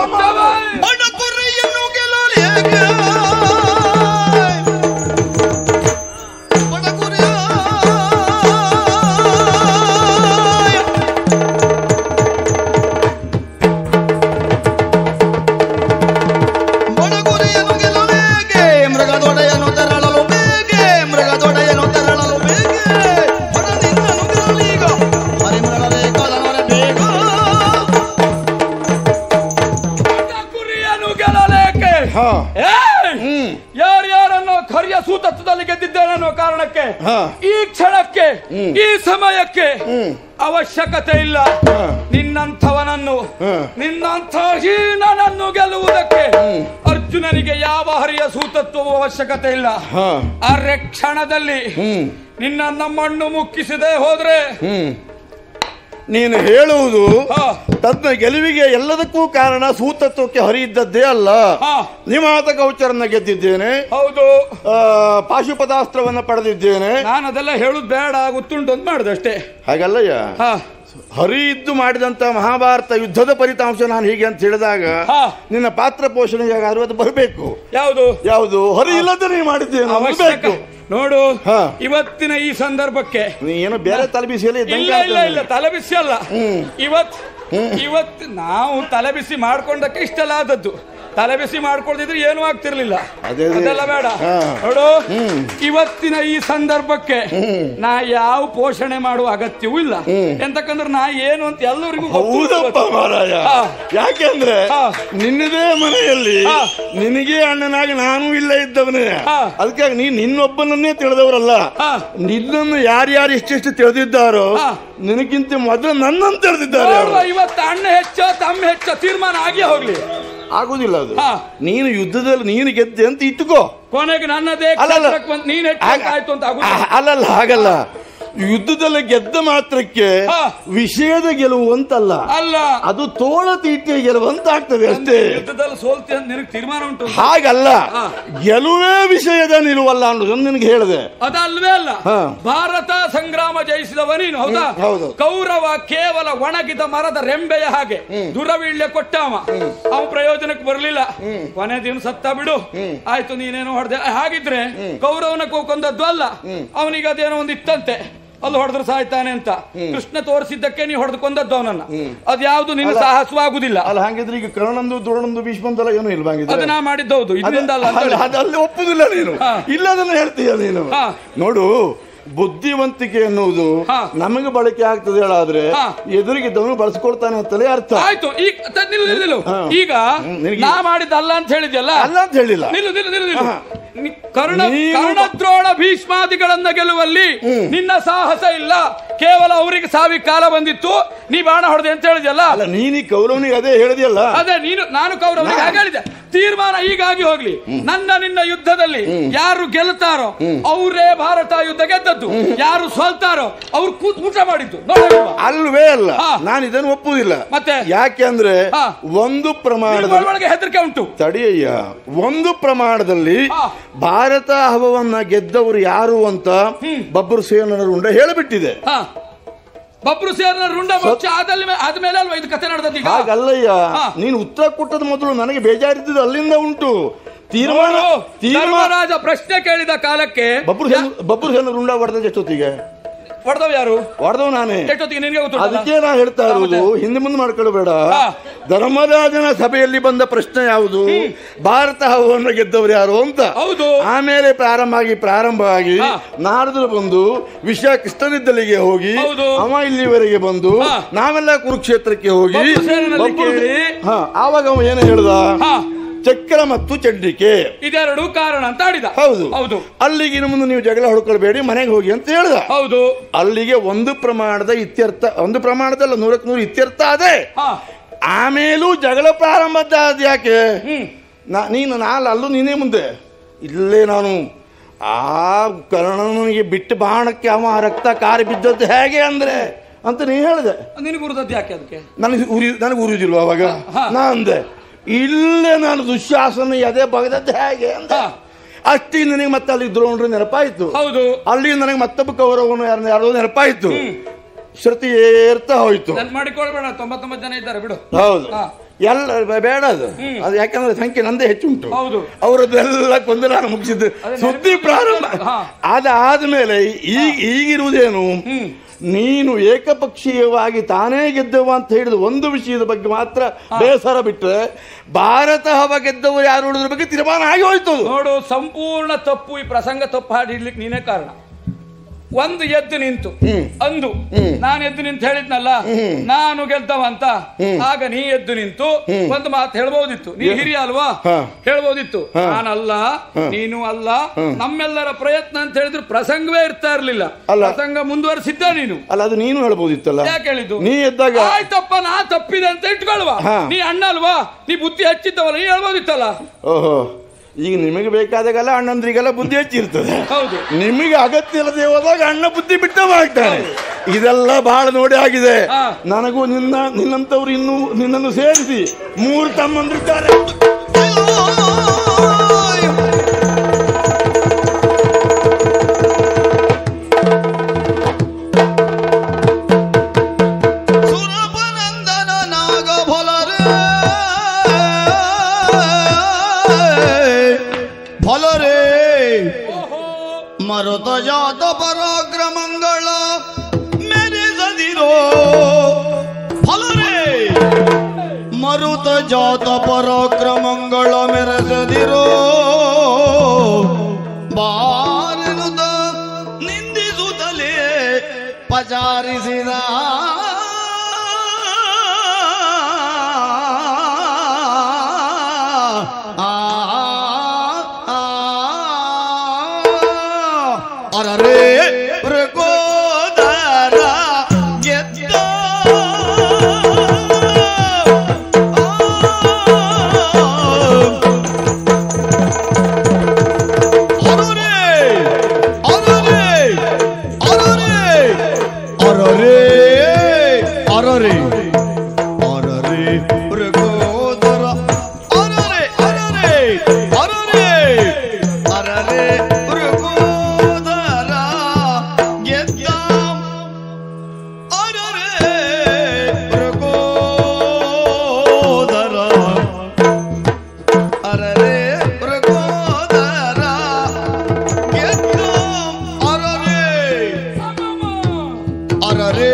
ಯಾರ್ಯಾರನ್ನು ಖರ್ಯ ಸೂತತ್ವದಲ್ಲಿ ಗೆದ್ದಿದ್ದೇನೆ ಅನ್ನೋ ಕಾರಣಕ್ಕೆ ಈ ಕ್ಷಣಕ್ಕೆ ಈ ಸಮಯಕ್ಕೆ ಅವಶ್ಯಕತೆ ಇಲ್ಲ ನಿನ್ನಂಥವನನ್ನು, ನಿನ್ನಂಥ ಹೀನನನ್ನು ಗೆಲ್ಲುವುದಕ್ಕೆ ಅರ್ಜುನನಿಗೆ ಯಾವ ಹರಿಯ ಸೂತತ್ವವೂ ಅವಶ್ಯಕತೆ ಇಲ್ಲ. ಅರೆ ಕ್ಷಣದಲ್ಲಿ ನಿನ್ನ ಮಣ್ಣು ಮುಕ್ಕಿಸದೆ ಹೋದ್ರೆ ನೀನು ಹೇಳುವುದು ತನ್ನ ಗೆಲುವಿಗೆ ಎಲ್ಲದಕ್ಕೂ ಕಾರಣ ಸೂತತ್ವಕ್ಕೆ ಹರಿಯಿದ್ದದ್ದೇ ಅಲ್ಲ. ನಿಮಾತ ಗೌಚರನ್ನ ಗೆದ್ದಿದ್ದೇನೆ, ಹೌದು, ಪಾಶುಪತಾಸ್ತ್ರವನ್ನ ಪಡೆದಿದ್ದೇನೆ. ನಾನು ಅದೆಲ್ಲ ಹೇಳುದು ಬೇಡ, ಗೊತ್ತುಂಟು ಅಂತ ಮಾಡುದು ಅಷ್ಟೇ. ಹಾಗಲ್ಲಯ್ಯ, ಹರಿ ಇದ್ದು ಮಾಡಿದಂತ ಮಹಾಭಾರತ ಯುದ್ಧದ ಫಲಿತಾಂಶ ನಾನು ಹೀಗೆ ಅಂತ ಹೇಳಿದಾಗ ನಿನ್ನ ಪಾತ್ರ ಪೋಷಣೆಗೆ ಅದು ಬರಬೇಕು. ಯಾವುದು ಹರಿ ಇಲ್ಲದೆ ನೀವು ಮಾಡಿದ್ದೇನೆ ನೋಡು. ಇವತ್ತಿನ ಈ ಸಂದರ್ಭಕ್ಕೆ ಏನು ಬೇರೆ ತಲೆಬಿಸಿಯಲ್ಲಿ ಇಲ್ಲ ತಲೆಬಿಸಿ ಅಲ್ಲ. ಇವತ್ತು ನಾವು ತಲೆಬಿಸಿ ಮಾಡ್ಕೊಂಡಕ್ಕೆ ಇಷ್ಟೆಲ್ಲ ಆದದ್ದು. ತಲೆಬಿಸಿ ಮಾಡ್ಕೊಳ್ತಿದ್ರೆ ಏನೂ ಆಗ್ತಿರ್ಲಿಲ್ಲ. ಅದೆಲ್ಲ ಬೇಡ. ನೋಡು, ಇವತ್ತಿನ ಈ ಸಂದರ್ಭಕ್ಕೆ ನಾ ಯಾವ ಪೋಷಣೆ ಮಾಡುವ ಅಗತ್ಯವೂ ಇಲ್ಲ. ಎಂತಕ್ಕಂದ್ರೆ ನಾ ಏನು ಅಂತ ಎಲ್ಲರಿಗೂ ಯಾಕೆಂದ್ರೆ ನಿನ್ನದೇ ಮನೆಯಲ್ಲಿ ನಿನಗೆ ಅಣ್ಣನಾಗಿ ನಾನು ಇಲ್ಲ ಇದ್ದವನೇ. ಅದಕ್ಕಾಗಿ ನೀ ನಿನ್ನೊಬ್ಬನನ್ನೇ ತಿಳಿದವರಲ್ಲ, ನಿನ್ನನ್ನು ಯಾರ್ಯಾರು ಎಷ್ಟೆಷ್ಟು ತಿಳಿದಿದ್ದಾರೋ ನಿನಗಿಂತ ಮೊದಲು ನನ್ನನ್ನು ತಿಳಿದಿದ್ದಾರೆ. ಇವತ್ತು ಅಣ್ಣ ಹೆಚ್ಚೋ ತಮ್ಮ ಹೆಚ್ಚೋ ತೀರ್ಮಾನ ಆಗೇ ಹೋಗ್ಲಿ, ಆಗುದಿಲ್ಲ ಅದು. ನೀನು ಯುದ್ಧದಲ್ಲಿ ನೀನು ಗೆದ್ದೆ ಅಂತ ಇಟ್ಟುಕೋ, ಕೊನೆಗೆ ನನ್ನದೇ ನೀನ್ ಹೆಚ್ಚಾಯ್ತು ಅಂತ ಅಲ್ಲಲ್ಲ, ಹಾಗಲ್ಲ. ಯುದ್ಧದಲ್ಲಿ ಗೆದ್ದ ಮಾತ್ರಕ್ಕೆ ವಿಷಯದ ಗೆಲುವು ಅಂತಲ್ಲ, ಅಲ್ಲ, ಅದು ತೋಳ ತೀಟೆಯ ಗೆಲುವು ಅಂತ ಆಗ್ತದೆ ಅಷ್ಟೇ. ಯುದ್ಧದಲ್ಲಿ ಸೋಲ್ತಿ ಅಂತ ನಿನಗೆ ತೀರ್ಮಾನ ಉಂಟು. ಹಾಗಲ್ಲ, ಗೆಲುವೇ ವಿಷಯದ ನಿಲುವಲ್ಲ ಅನ್ನೋದನ್ನು ನಿನಗೆ ಹೇಳಿದೆ. ಅದಲ್ವೇ ಅಲ್ಲ, ಭಾರತ ಸಂಗ್ರಾಮ ಜಯಿಸಿದವ ನೀನು, ಹೌದಾ? ಕೌರವ ಕೇವಲ ಒಣಗಿದ ಮರದ ರೆಂಬೆಯ ಹಾಗೆ ದುರವೀಳ್ಯ ಕೊಟ್ಟವ, ಅವ ಪ್ರಯೋಜನಕ್ಕೆ ಬರಲಿಲ್ಲ. ಕೊನೆ ದಿನ ಸತ್ತ ಬಿಡು, ಆಯ್ತು, ನೀನೇನೋ ಹೊಡೆದೆ. ಹಾಗಿದ್ರೆ ಕೌರವನ ಕೊಂದದ್ದು ಅಲ್ಲ, ಅವನಿಗೆ ಅದೇನೋ ಒಂದು ಇತ್ತಂತೆ, ಅಲ್ಲಿ ಹೊಡೆದ್ರೆ ಸಾಯ್ತಾನೆ ಅಂತ ಕೃಷ್ಣ ತೋರಿಸಿದ್ದಕ್ಕೆ ನೀವು ಹೊಡೆದುಕೊಂಡದ್ದು ಅವನನ್ನ. ಅದ್ಯಾವುದು ನಿನ್ನ ಸಾಹಸವಾಗುದಿಲ್ಲ. ಅಲ್ಲ, ಹಾಗಿದ್ರೆ ಈಗ ಕರ್ಣಂದು ದ್ರೋಣಂದು ಭೀಷ್ಮಂದಲ್ಲ ಏನೂ ಇಲ್ಲ. ಅದನ್ನ ಮಾಡಿದ್ದೌದು, ಇದರಿಂದ ಅಲ್ಲ. ಅಲ್ಲಿ ಒಪ್ಪುದಿಲ್ಲ ನೀನು, ಇಲ್ಲ ಅದನ್ನ ಹೇಳ್ತೀಯ ನೀನು. ನೋಡು, ಬುದ್ಧಿವಂತಿಕೆ ಎನ್ನುವುದು ನಮಗೆ ಬಳಕೆ ಆಗ್ತದೆ ಹೇಳಾದ್ರೆ ಎದುರಿಗಿದ್ದವನು ಬಳಸ್ಕೊಳ್ತಾನೆ ಅಂತಲೇ ಅರ್ಥ. ಆಯ್ತು, ಈಗ ನಾ ಮಾಡಿದ್ದಲ್ಲ ಅಂತ ಹೇಳಿದ್ಯಲ್ಲ. ಅಲ್ಲ ಅಂತ ಹೇಳಿಲ್ಲ. ಕರ್ಣದ್ರೋಣ ಭೀಷ್ಮಾದಿಗಳನ್ನ ಗೆಲ್ಲುವಲ್ಲಿ ನಿನ್ನ ಸಾಹಸ ಇಲ್ಲ, ಕೇವಲ ಅವರಿಗೆ ಸಾವಿಗೆ ಕಾಲ ಬಂದಿತ್ತು, ನೀ ಬಾಣ ಹೊಡೆದೆ ಅಂತ ಹೇಳಿದ್ಯಲ್ಲ. ಅಲ್ಲ, ನೀನು ಕೌರವನಿಗೆ ಅದೇ ಹೇಳಿದ್ಯಲ್ಲ. ಅದೇ ನಾನು ಕೌರವನಿಗೆ ಹಾಗೆ ಹೇಳಿದೆ. ತೀರ್ಮಾನ ಹೀಗಾಗಿ ಹೋಗ್ಲಿ, ನಿನ್ನ ಯುದ್ಧದಲ್ಲಿ ಯಾರು ಗೆಲ್ತಾರೋ ಅವರೇ ಭಾರತ ಯುದ್ಧ ಗೆದ್ದದ್ದು, ಯಾರು ಸೋಲ್ತಾರೋ ಅವ್ರು ಊಟ ಮಾಡಿದ್ದು. ಅಲ್ವೇ ಅಲ್ಲ, ನಾನು ಇದನ್ನು ಒಪ್ಪುವುದಿಲ್ಲ. ಮತ್ತೆ ಯಾಕೆ ಅಂದ್ರೆ ಒಂದು ಪ್ರಮಾಣದ ಹೆದರಿಕೆ ಉಂಟು. ತಡೆಯಯ್ಯ, ಒಂದು ಪ್ರಮಾಣದಲ್ಲಿ ಭಾರತ ಹವವನ್ನ ಗೆದ್ದವರು ಯಾರು ಅಂತ ಬಬ್ರು ಸೇನರ ರುಂಡ ಹೇಳಿಬಿಟ್ಟಿದೆ. ಬಬ್ರು ಸೇನರ ರುಂಡ ಆದ್ಮೇಲೆ ಅಲ್ವಾ ಇದು ಕಥೆ ನಡೆದದ್ದು. ಹಾಗಲ್ಲಯ್ಯ, ನೀನು ಉತ್ತರ ಕೊಟ್ಟದ ಮೊದಲು ನನಗೆ ಬೇಜಾರಿದ್ದು ಅಲ್ಲಿಂದ ಉಂಟು. ಧರ್ಮರಾಜ ಪ್ರಶ್ನೆ ಕೇಳಿದ ಕಾಲಕ್ಕೆ ಬಬ್ರು ಸೇನರ ರುಂಡ ಹೊಡೆದ ಎಷ್ಟೊತ್ತಿಗೆ ಹೊಡೆದವ್ ಯಾರು? ಹೊಡೆದವ್ ನಾನೇ. ಎಷ್ಟೊತ್ತಿಗೆ ನಿನಗೆ ಗೊತ್ತು? ಅದಕ್ಕೆ ನಾ ಹೇಳ್ತಾ ಇರೋದು, ಹಿಂದೆ ಮುಂದೆ ಮಾಡ್ಕೊಳ್ಬೇಡ. ಧರ್ಮರಾಜನ ಸಭೆಯಲ್ಲಿ ಬಂದ ಪ್ರಶ್ನೆ ಯಾವುದು? ಭಾರತ ಹವವನ್ನು ಗೆದ್ದವರು ಯಾರು ಅಂತ. ಹೌದು. ಆಮೇಲೆ ಪ್ರಾರಂಭ ಆಗಿ ನಾರದರು ಬಂದು ವಿಷಯ ಕೃಷ್ಣನಿದ್ದಲಿಗೆ ಹೋಗಿ ಅವ ಇಲ್ಲಿವರೆಗೆ ಬಂದು ನಾವೆಲ್ಲ ಕುರುಕ್ಷೇತ್ರಕ್ಕೆ ಹೋಗಿ ಆವಾಗ ಅವ ಏನು ಹೇಳ್ದ? ಚಕ್ರ ಮತ್ತು ಚಂಡಿಕೆ ಇದೆರಡು ಕಾರಣ ಅಂತ ಆಡಿದ. ಹೌದು. ಅಲ್ಲಿಗೆ ಇನ್ನು ಮುಂದೆ ನೀವು ಜಗಳ ಹೊಡ್ಕೊಳ್ಬೇಡಿ, ಮನೆಗೆ ಹೋಗಿ ಅಂತ ಹೇಳ್ದ. ಹೌದು. ಅಲ್ಲಿಗೆ ಒಂದು ಪ್ರಮಾಣದ ಇತ್ಯರ್ಥ, ಒಂದು ಪ್ರಮಾಣದಲ್ಲ 100ಕ್ಕೆ 100 ಇತ್ಯರ್ಥ ಅದೇ. ಆಮೇಲೂ ಜಗಳ ಪ್ರಾರಂಭದ ಯಾಕೆ? ನೀನು ಅಲ್ಲೂ ನೀನೇ ಮುಂದೆ ಇಲ್ಲೇ ನಾನು ಆ ಕರ್ಣನಿಗೆ ಬಿಟ್ಟು ಬಾಣಕ್ಕೆ ಅವ ರಕ್ತ ಕಾರಿ ಬಿದ್ದದ್ದು ಹೇಗೆ ಅಂದ್ರೆ ಅಂತ ನೀನು ಹೇಳಿದೆ. ನಿನಗೆ ಉರಿದದ್ದು ಯಾಕೆ? ಅದಕ್ಕೆ ನನಗೆ ಉರಿದಿಲ್ವ ಅವಾಗ? ನಾ ಅಂದೆ ಇಲ್ಲೇ ನಾನು ದುಶ್ಯಾಸನ ಅದೇ ಬಗದದ್ದು ಹೇಗೆ ಅಂತ. ಅಷ್ಟಿಗೆ ನನಗೆ ಮತ್ತೆ ಅಲ್ಲಿ ದ್ರೋಣರು ನೆನಪಾಯ್ತು. ಹೌದು. ಅಲ್ಲಿ ನನಗೆ ಮತ್ತೊಬ್ಬ ಕೌರವನು ಯಾರೋ ನೆನಪಾಯ್ತು. ಶ್ರುತಿ ಏರ್ತಾ ಹೋಯ್ತು. ಮಾಡಿಕೊಳ್ಬೇಡ, 99 ಜನ ಇದ್ದಾರೆ ಬಿಡು. ಹೌದು, ಎಲ್ಲ ಬೇಡ ಅದು ಯಾಕಂದ್ರೆ ಸಂಖ್ಯೆ ನಂದೇ ಹೆಚ್ಚುಂಟು. ಹೌದು. ಅವರದ್ದೆಲ್ಲ ಕೊಂದು ನಾನು ಮುಗಿಸಿದ್ದು ಸುದ್ದಿ ಪ್ರಾರಂಭ ಅದಾದ್ಮೇಲೆ ಈಗಿರುವುದೇನು? ನೀನು ಏಕಪಕ್ಷೀಯವಾಗಿ ತಾನೇ ಗೆದ್ದವ ಅಂತ ಹೇಳಿದ ಒಂದು ವಿಷಯದ ಬಗ್ಗೆ ಮಾತ್ರ ಬೇಸರ ಬಿಟ್ರೆ ಭಾರತ ಹವ ಗೆದ್ದವರು ಯಾರು ಹೇಳೋದ್ರ ಬಗ್ಗೆ ತೀರ್ಮಾನ ಆಗಿ ಹೋಯ್ತು. ನೋಡು, ಸಂಪೂರ್ಣ ತಪ್ಪು, ಈ ಪ್ರಸಂಗ ತಪ್ಪು ಹಾಡಿಡ್ಲಿಕ್ಕೆ ನೀನೇ ಕಾರಣ. ಒಂದು ಎದ್ದು ನಿಂತು ಅಂದು ನಾನು ಎದ್ದು ನಿಂತು ಹೇಳಿದ್ನಲ್ಲ ನಾನು ಗೆದ್ದವ ಅಂತ, ಆಗ ನೀ ಎದ್ದು ನಿಂತು ಒಂದು ಮಾತು ಹೇಳ್ಬೋದಿತ್ತು. ನೀ ಹಿರಿಯ ಅಲ್ವಾ, ಹೇಳ್ಬೋದಿತ್ತು. ನಾನಲ್ಲ, ನೀನು ಅಲ್ಲ, ನಮ್ಮೆಲ್ಲರ ಪ್ರಯತ್ನ ಅಂತ ಹೇಳಿದ್ರೆ ಪ್ರಸಂಗವೇ ಇರ್ತಾ ಇರ್ಲಿಲ್ಲ. ಪ್ರಸಂಗ ಮುಂದುವರಿಸಿದ್ದ ನೀನು ಅಲ್ಲ, ಅದು ನೀನು ಹೇಳ್ಬೋದಿತ್ತಲ್ಲ. ಯಾಕೆ ಹೇಳಿದ್ದು? ನೀ ಎದ್ದಾಗ ಆಯ್ತಪ್ಪ, ನಾ ತಪ್ಪಿದೆ ಅಂತ ಇಟ್ಕೊಳ್ವಾ. ನೀ ಅಣ್ಣ ಅಲ್ವಾ, ನೀ ಬುದ್ಧಿ ಹಚ್ಚಿದ್ದವಲ್ಲ, ನೀ ಹೇಳ್ಬೋದಿತ್ತಲ್ಲ. ಓಹೋ, ಈಗ ನಿಮಗೆ ಬೇಕಾದಾಗೆಲ್ಲ ಅಣ್ಣಂದ್ರಿಗೆಲ್ಲ ಬುದ್ಧಿ ಹೆಚ್ಚಿರ್ತದೆ. ಹೌದು. ನಿಮಗೆ ಅಗತ್ಯ ಇಲ್ಲದೆ ಹೋದಾಗ ಅಣ್ಣ ಬುದ್ಧಿ ಬಿಟ್ಟ ಮಾಡ್ತಾನೆ. ಇದೆಲ್ಲ ಬಹಳ ನೋಡಿ ಆಗಿದೆ. ನನಗೂ ನಿನ್ನಂತವ್ರು ಇನ್ನೂ ನಿನ್ನನ್ನು ಸೇರಿಸಿ 3 ತಮ್ಮಂದಿದ್ದಾರೆ. ಮರುತ ಜಾತ ಪರಾಕ್ರಮಗಳ ಮೆರೆಸದಿರೋ ಫಲರೇ, ಮರುತ ಜಾತ ಪರಾಕ್ರಮಗಳ ಮೆರೆಸದಿರೋ ಬಾರೆನುತ ನಿಂದಿಸುತ್ತಲೇ ಪಚಾರಿಸಿದ ಅರೇ ಮೃಗೋದರ ಗೆದ್ದ ಅರೇ ಅರೇ ಅರೇ ಅರೇ ಅರೇ ಅರೇ ಮೃಗೋದರ ಅರೇ ಅರೇ ಅರೇ ಅರೇ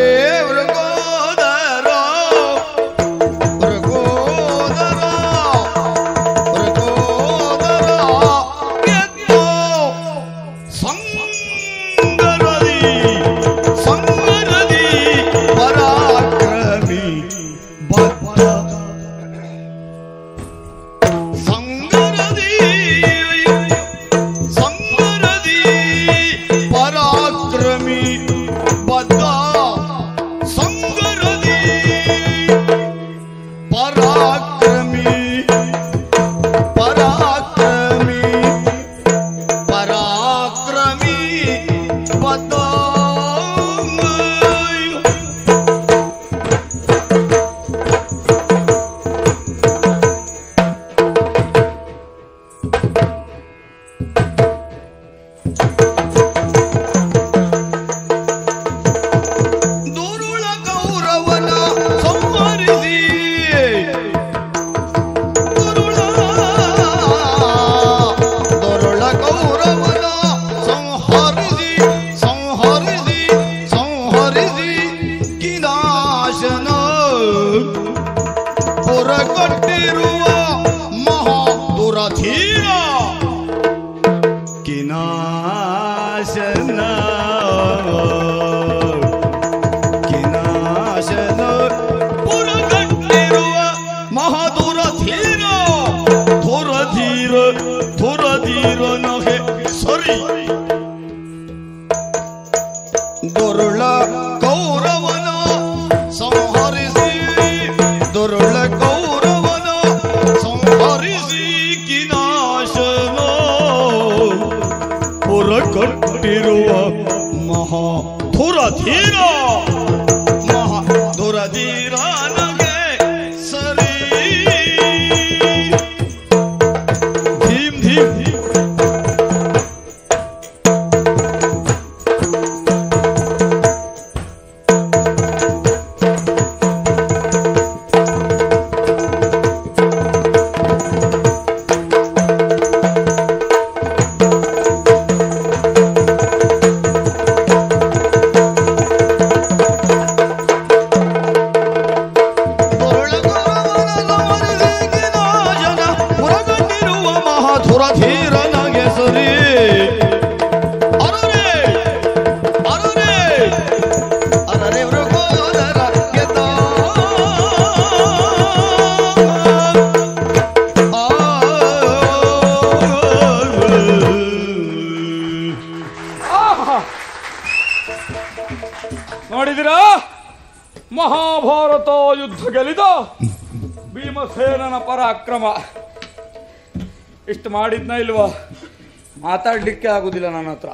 ದುರುಳ ಕೌರವನ ಸಂಹರಿಸಿ ದುರುಳ ಕೌರವನ ಸಂಹರಿಸಿ ಕಿನಾಶನ ಪುರ ಕಟ್ಟಿರುವ ಮಹಾಧುರಧೀರ ಮಹಾಧುರಧೀರ ನಗೆ ಸರಿ ಧೀಮ್ ಧೀಮ್ ನೋಡಿದಿರಾ? ಮಹಾಭಾರತ ಯುದ್ಧ ಗೆಲ್ಲಿದ ಭೀಮಸೇನನ ಪರಾಕ್ರಮ. ಇಷ್ಟು ಮಾಡಿದ್ನ ಇಲ್ವಾ? ಮಾತಾಡ್ಲಿಕ್ಕೆ ಆಗುದಿಲ್ಲ ನನ್ನ ಹತ್ರ,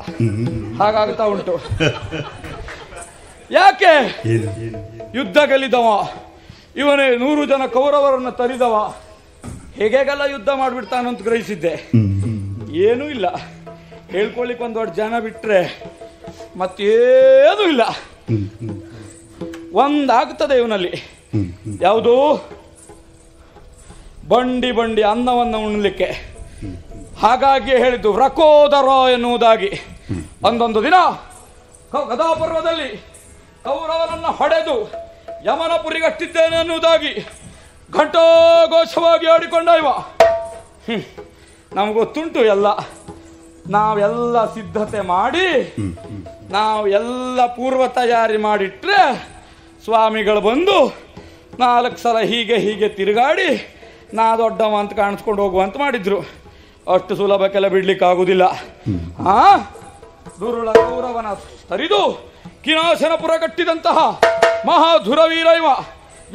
ಹಾಗಾಗ್ತಾ ಉಂಟು. ಯಾಕೆ? ಯುದ್ಧ ಗೆಲ್ಲಿದವ ಇವನೇ, 100 ಜನ ಕೌರವರನ್ನು ತರಿದವ, ಹೇಗೆಲ್ಲ ಯುದ್ಧ ಮಾಡಿಬಿಡ್ತಾನಂತ ಗ್ರಹಿಸಿದ್ದೆ. ಏನೂ ಇಲ್ಲ, ಹೇಳ್ಕೊಳ್ಲಿಕ್ಕೆ ಒಂದು ದೊಡ್ಡ ಜನ ಬಿಟ್ರೆ ಮತ್ತೇನೂ ಇಲ್ಲ. ಒಂದಾಗ್ತದೆ ಇವನಲ್ಲಿ, ಯಾವುದು? ಬಂಡಿ ಬಂಡಿ ಅನ್ನವನ್ನು ಉಣ್ಣಲಿಕ್ಕೆ. ಹಾಗಾಗಿ ಹೇಳಿದ್ದು ವ್ರಕೋದರ ಎನ್ನುವುದಾಗಿ. ಒಂದೊಂದು ದಿನ ಗದಾಪರ್ವದಲ್ಲಿ ಕೌರವರನ್ನು ಹೊಡೆದು ಯಮನಪುರಿಗಟ್ಟಿದ್ದೇನೆ ಎನ್ನುವುದಾಗಿ ಘಂಟೋಘೋಷವಾಗಿ ಆಡಿಕೊಂಡ ಇವ. ನಮಗೊತ್ತುಂಟು ಎಲ್ಲ, ನಾವೆಲ್ಲ ಸಿದ್ಧತೆ ಮಾಡಿ ನಾವೆಲ್ಲ ಪೂರ್ವ ತಯಾರಿ ಮಾಡಿಟ್ರೆ ಸ್ವಾಮಿಗಳು ಬಂದು 4 ಸಲ ಹೀಗೆ ಹೀಗೆ ತಿರುಗಾಡಿ ನಾ ದೊಡ್ಡವ ಅಂತ ಕಾಣಿಸ್ಕೊಂಡು ಹೋಗುವಂತ ಮಾಡಿದ್ರು. ಅಷ್ಟು ಸುಲಭಕ್ಕೆಲ್ಲ ಬಿಡ್ಲಿಕ್ಕೆ ಆಗುದಿಲ್ಲ. ದುರುಳ ಕೌರವನ ತರಿದು ಕಿನಾಶನಪುರ ಕಟ್ಟಿದಂತಹ ಮಹಾಧುರವೀರ ಇವ.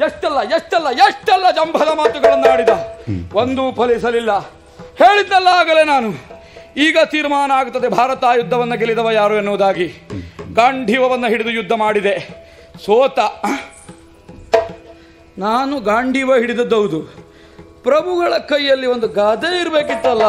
ಎಷ್ಟೆಲ್ಲ ಎಷ್ಟೆಲ್ಲ ಎಷ್ಟೆಲ್ಲ ಜಂಭದ ಮಾತುಗಳನ್ನಾಡಿದ, ಒಂದೂ ಫಲಿಸಲಿಲ್ಲ. ಹೇಳಿದ್ದಲ್ಲ ಆಗಲೇ ನಾನು. ಈಗ ತೀರ್ಮಾನ ಆಗುತ್ತದೆ ಭಾರತ ಯುದ್ಧವನ್ನು ಗೆಲ್ಲಿದವ ಯಾರು ಎನ್ನುವುದಾಗಿ. ಗಾಂಧೀವವನ್ನು ಹಿಡಿದು ಯುದ್ಧ ಮಾಡಿದೆ, ಸೋತ. ನಾನು ಗಾಂಧೀವ ಹಿಡಿದದ್ದೌದು, ಪ್ರಭುಗಳ ಕೈಯಲ್ಲಿ ಒಂದು ಗಾದೆ ಇರಬೇಕಿತ್ತಲ್ಲ.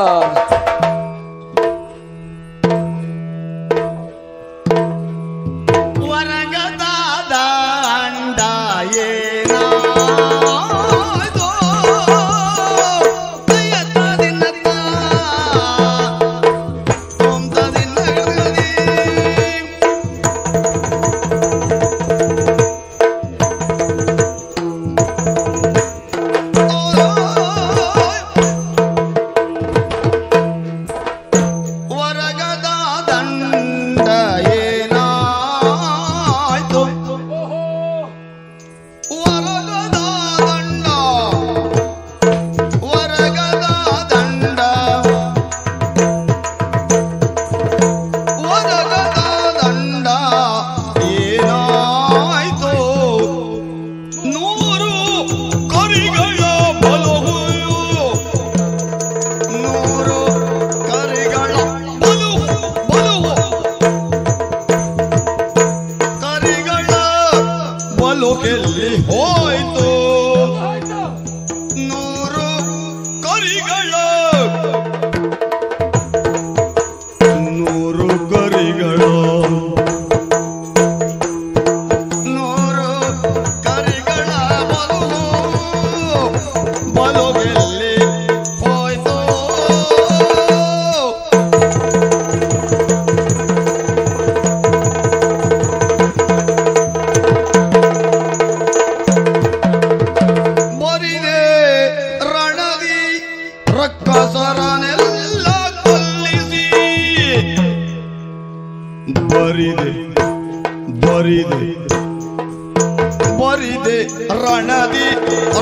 ರಣದಿ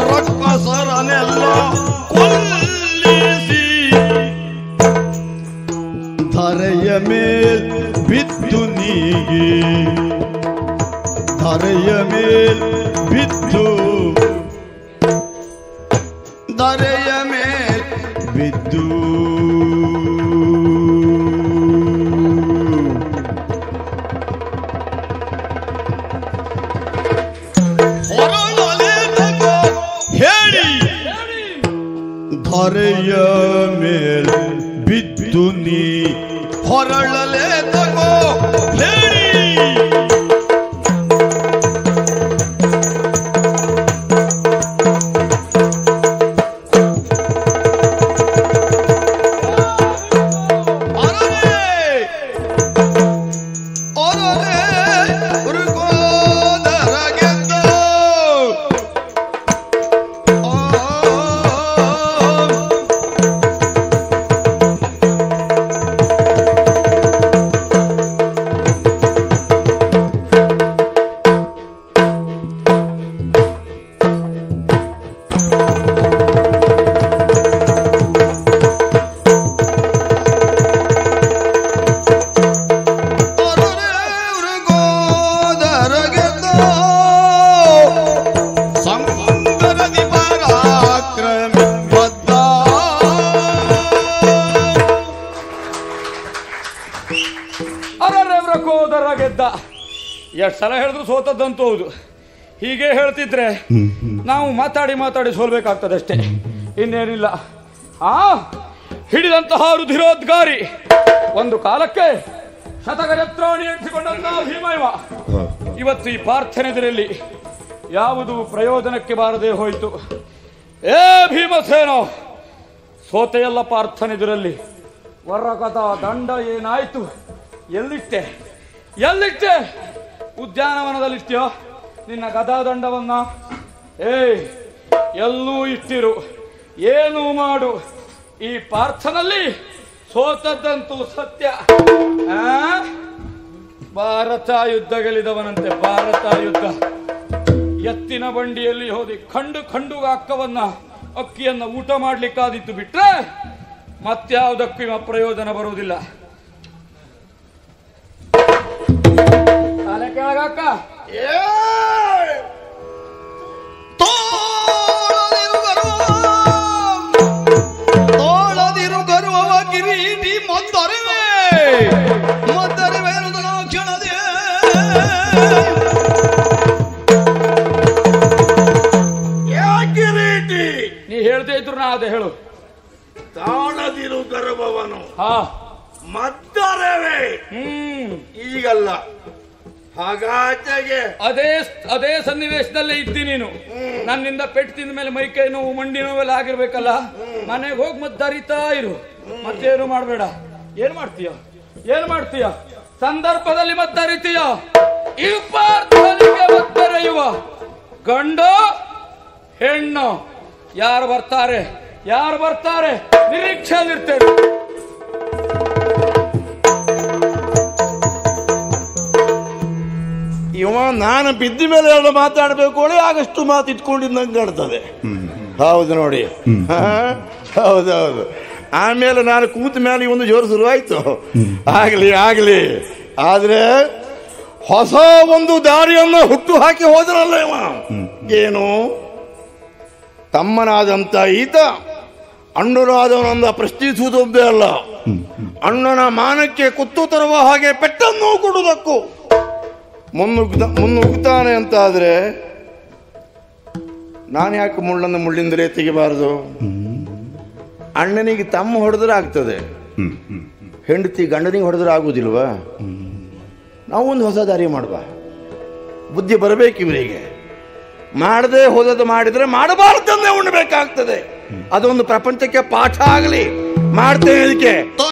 ರಕ್ಕಸರನೆಲ್ಲ ಕೊಲ್ಲಿಸಿ ಧರೆಯ ಮೇಲ್ ಬಿದ್ದು ನೀಗಿ, ಧರೆಯ ಮೇಲ್ ಬಿದ್ದು, ಧರೆಯ ಮೇಲ್ ಬಿದ್ದು ಧರೆಯ ಮೇಲ್ ಬಿದ್ದು ನೀ ಹೊರಳಲೆ ತಗೋ ಹೇಳಿ. ಎಷ್ಟು ಸಲ ಹೇಳಿದ್ರು ಸೋತದ್ದಂತೂ ಹೌದು. ಹೀಗೆ ಹೇಳ್ತಿದ್ರೆ ನಾವು ಮಾತಾಡಿ ಮಾತಾಡಿ ಸೋಲ್ಬೇಕಾಗ್ತದೆ ಅಷ್ಟೇ, ಇನ್ನೇನಿಲ್ಲ. ಹಿಡಿದಂತಹ ರುಧಿರೋದ್ಗಾರಿ ಒಂದು ಕಾಲಕ್ಕೆ ಶತಗಜತ್ರಾಣಿ ಎನಿಸಿಕೊಂಡಂತಹ ಭೀಮಯ್ಯ ಇವತ್ತು ಈ ಪ್ರಾರ್ಥನೆದಲ್ಲಿ ಯಾವುದು ಪ್ರಯೋಜನಕ್ಕೆ ಬಾರದೆ ಹೋಯಿತು. ಏ ಭೀಮಸೇನ, ಸೋತೆಯಲ್ಲ ಪ್ರಾರ್ಥನೆದಿರಲ್ಲಿ, ವರಕಥ ದಂಡ ಏನಾಯ್ತು? ಎಲ್ಲಿಟ್ಟೆ ಉದ್ಯಾನವನದಲ್ಲಿಟ್ಟ್ಯೋ ನಿನ್ನ ಗದಾದಂಡವನ್ನ? ಎಲ್ಲೂ ಇಟ್ಟಿರು, ಏನು ಮಾಡು. ಈ ಪಾರ್ಥನಲ್ಲಿ ಸೋತದ್ದಂತೂ ಸತ್ಯ. ಭಾರತ ಯುದ್ಧ ಗೆಲ್ಲಿದವನಂತೆ, ಭಾರತ ಯುದ್ಧ. ಎತ್ತಿನ ಬಂಡಿಯಲ್ಲಿ ಹೋದಿ ಖಂಡು ಅಕ್ಕವನ್ನ ಅಕ್ಕಿಯನ್ನ ಊಟ ಮಾಡ್ಲಿಕ್ಕಾದಿತ್ತು ಬಿಟ್ರೆ ಮತ್ಯಾವುದಕ್ಕೂ ಇವ ಪ್ರಯೋಜನ ಬರುವುದಿಲ್ಲ. ತಲೆ ಕೆಳಗಕ್ಕ ತೋಳದಿರು ಗರ್ವವ ಕಿರೀಟಿ ಮೊತ್ತರಿವೆ ಕ್ಷಣದೇ ಕಿರೀಟಿ ನೀ ಹೇಳ್ದೇ ಇದ್ರು ನಾ ಅದೇ ಹೇಳು. ತಾಳದಿರು ಗರ್ಭವನು ಮದ್ದರವೇ ಈಗಲ್ಲ, ಹಾಗಾಚೆಗೆ ಅದೇ ಸನ್ನಿವೇಶದಲ್ಲೇ ಇದ್ದಿ ನೀನು. ನನ್ನಿಂದ ಪೆಟ್ಟು ತಿಂದ ಮೇಲೆ ಮೈಕೈ ನೋವು ಮಂಡಿ ನೋವೆಲ್ಲ ಆಗಿರ್ಬೇಕಲ್ಲ, ಮನೆಗೆ ಹೋಗಿ ಮದ್ದರಿತಾ ಇರು, ಮತ್ತೇನು ಮಾಡಬೇಡ. ಏನ್ ಮಾಡ್ತೀಯ ಸಂದರ್ಭದಲ್ಲಿ ಮದ್ದರಿತೀಯ. ಈ ಪ್ರಾರ್ಥನೆಗೆ ಮದ್ದರೆಯುವ ಗಂಡು ಹೆಣ್ಣು ಯಾರು ಬರ್ತಾರೆ ನಿರೀಕ್ಷೆಯಲ್ಲಿರ್ತೇವೆ. ಇವ ನಾನು ಬಿದ್ದ ಮೇಲೆ ಎರಡು ಮಾತಾಡಬೇಕು ಆಗಷ್ಟು ಮಾತು ಇಟ್ಕೊಂಡಿದ್ದಂಗೆ ಕಾಣ್ತದೆ. ಹೌದು ನೋಡಿ, ಹೌದೌದು. ಆಮೇಲೆ ನಾನು ಕೂತ ಮೇಲೆ ಒಂದು ಜೋರು ಶುರುವಾಯ್ತು. ಆಗ್ಲಿ ಆದ್ರೆ ಹೊಸ ಒಂದು ದಾರಿಯನ್ನು ಹುಟ್ಟು ಹಾಕಿ ಹೋದ್ರಲ್ಲ ಇವ. ಏನು ತಮ್ಮನಾದಂತ ಈತ ಅಣ್ಣನಾದವನೊಂದ ಪ್ರಶ್ನಿಸುವುದೊಂದೇ ಅಲ್ಲ, ಅಣ್ಣನ ಮಾನಕ್ಕೆ ಕುತ್ತು ತರುವ ಹಾಗೆ ಪೆಟ್ಟನ್ನು ಕೊಡುವುದಕ್ಕೂ ಮುನ್ನುಗ್ತಾನೆ ಅಂತ ಆದ್ರೆ ನಾನು ಯಾಕೆ ಮುಳ್ಳಿಂದಲೇ ತೆಗಿಬಾರದು? ಅಣ್ಣನಿಗೆ ತಮ್ಮ ಹೊಡೆದ್ರೆ ಆಗ್ತದೆ, ಹೆಂಡತಿ ಗಂಡನಿಗೆ ಹೊಡೆದ್ರೆ ಆಗುದಿಲ್ವಾ? ನಾವೊಂದು ಹೊಸ ದಾರಿ ಮಾಡುವ, ಬುದ್ಧಿ ಬರಬೇಕು ಇವರಿಗೆ. ಮಾಡದೆ ಹೋದದ್ದು ಮಾಡಿದ್ರೆ ಮಾಡಬಾರ್ದನ್ನೇ ಉಣ್ಣಬೇಕಾಗ್ತದೆ. ಅದೊಂದು ಪ್ರಪಂಚಕ್ಕೆ ಪಾಠ ಆಗಲಿ. ಮಾಡ್ತೇವೆ ಇದಕ್ಕೆ.